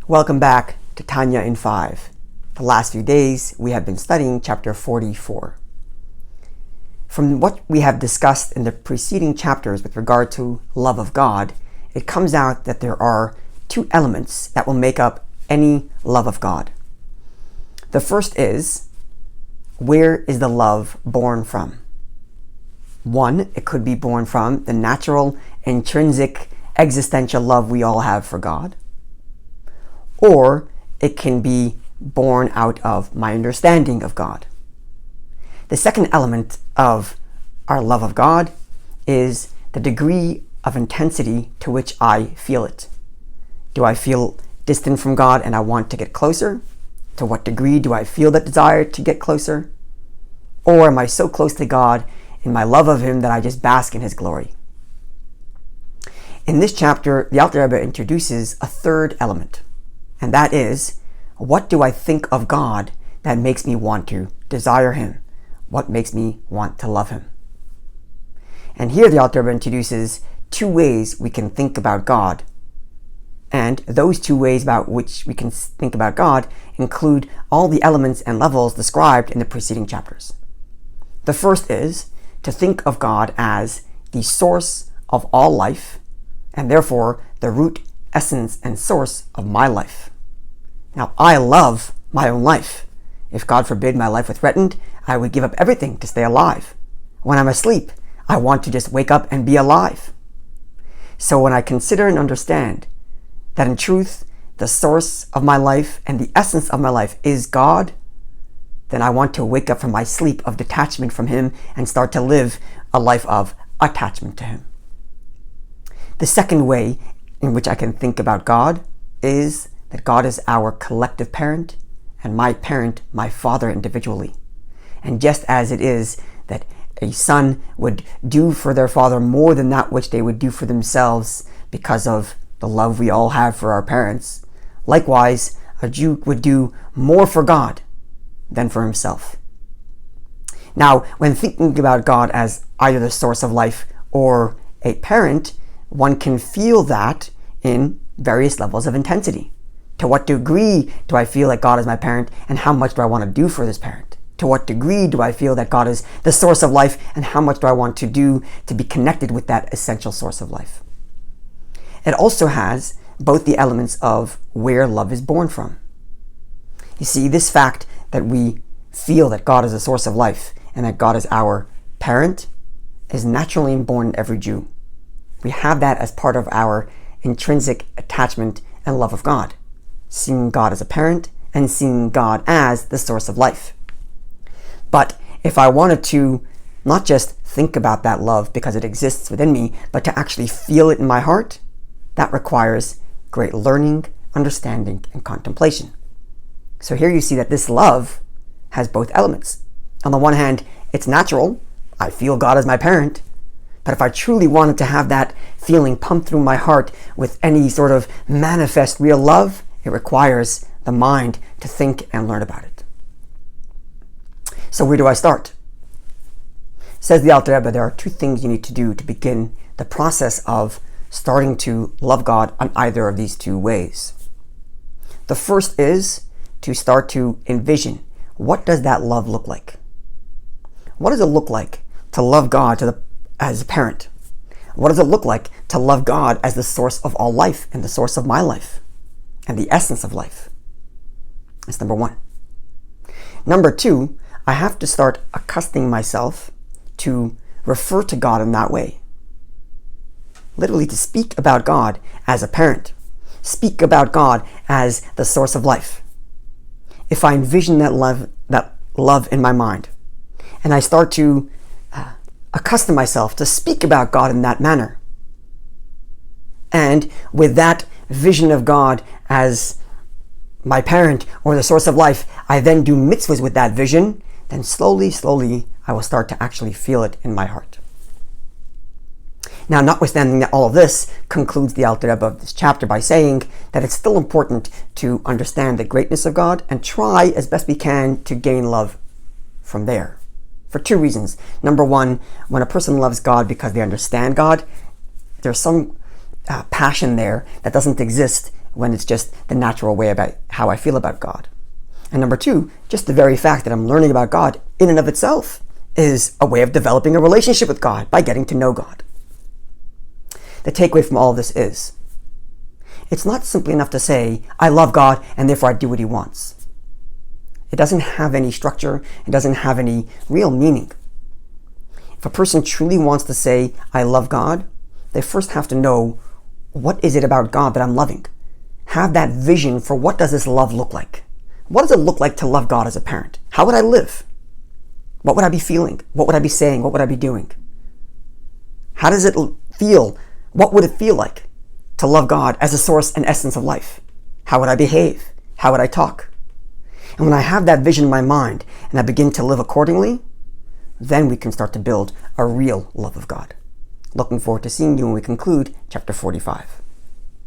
Welcome back to Tanya in 5. The last few days we have been studying chapter 44. From what we have discussed in the preceding chapters with regard to love of God, it comes out that there are two elements that will make up any love of God. The first is, where is the love born from? One, it could be born from the natural, intrinsic, existential love we all have for God. Or it can be born out of my understanding of God. The second element of our love of God is the degree of intensity to which I feel it. Do I feel distant from God and I want to get closer? To what degree do I feel that desire to get closer? Or am I so close to God in my love of Him that I just bask in His glory? In this chapter, the Alter Rebbe introduces a third element, and that is, what do I think of God that makes me want to desire Him? What makes me want to love Him? And here the Alter Rebbe introduces two ways we can think about God. And those two ways about which we can think about God include all the elements and levels described in the preceding chapters. The first is to think of God as the source of all life, and therefore the root, essence, and source of my life. Now, I love my own life. If God forbid my life were threatened, I would give up everything to stay alive. When I'm asleep, I want to just wake up and be alive. So when I consider and understand that in truth, the source of my life and the essence of my life is God, then I want to wake up from my sleep of detachment from Him and start to live a life of attachment to Him. The second way in which I can think about God is that God is our collective parent and my parent, my father individually. And just as it is that a son would do for their father more than that which they would do for themselves because of the love we all have for our parents, likewise, a Jew would do more for God than for himself. Now, when thinking about God as either the source of life or a parent, one can feel that in various levels of intensity. To what degree do I feel that God is my parent, and how much do I want to do for this parent? To what degree do I feel that God is the source of life, and how much do I want to do to be connected with that essential source of life? It also has both the elements of where love is born from. You see, this fact that we feel that God is the source of life and that God is our parent is naturally inborn in every Jew. We have that as part of our intrinsic attachment and love of God, seeing God as a parent and seeing God as the source of life. But if I wanted to not just think about that love because it exists within me, but to actually feel it in my heart, that requires great learning, understanding, and contemplation. So here you see that this love has both elements. On the one hand, it's natural. I feel God as my parent. But if I truly wanted to have that feeling pumped through my heart with any sort of manifest real love, it requires the mind to think and learn about it. So where do I start? Says the Alter Rebbe, there are two things you need to do to begin the process of starting to love God on either of these two ways. The first is to start to envision, what does that love look like? What does it look like to love God as a parent? What does it look like to love God as the source of all life and the source of my life and the essence of life? That's number one. Number two, I have to start accustoming myself to refer to God in that way. Literally to speak about God as a parent. Speak about God as the source of life. If I envision that love in my mind, and I start to accustom myself to speak about God in that manner, and with that vision of God as my parent or the source of life, I then do mitzvahs with that vision, then slowly, I will start to actually feel it in my heart. Now, notwithstanding that all of this, concludes the Alter Rebbe of this chapter by saying that it's still important to understand the greatness of God and try as best we can to gain love from there. For two reasons. Number one, when a person loves God because they understand God, there's some passion there that doesn't exist when it's just the natural way about how I feel about God. And number two, just the very fact that I'm learning about God in and of itself is a way of developing a relationship with God by getting to know God. The takeaway from all of this is, it's not simply enough to say, I love God and therefore I do what he wants. It doesn't have any structure. It doesn't have any real meaning. If a person truly wants to say, I love God, they first have to know, what is it about God that I'm loving? Have that vision for what does this love look like? What does it look like to love God as a parent? How would I live? What would I be feeling? What would I be saying? What would I be doing? How does it feel? What would it feel like to love God as the source and essence of life? How would I behave? How would I talk? And when I have that vision in my mind and I begin to live accordingly, then we can start to build a real love of God. Looking forward to seeing you when we conclude chapter 45.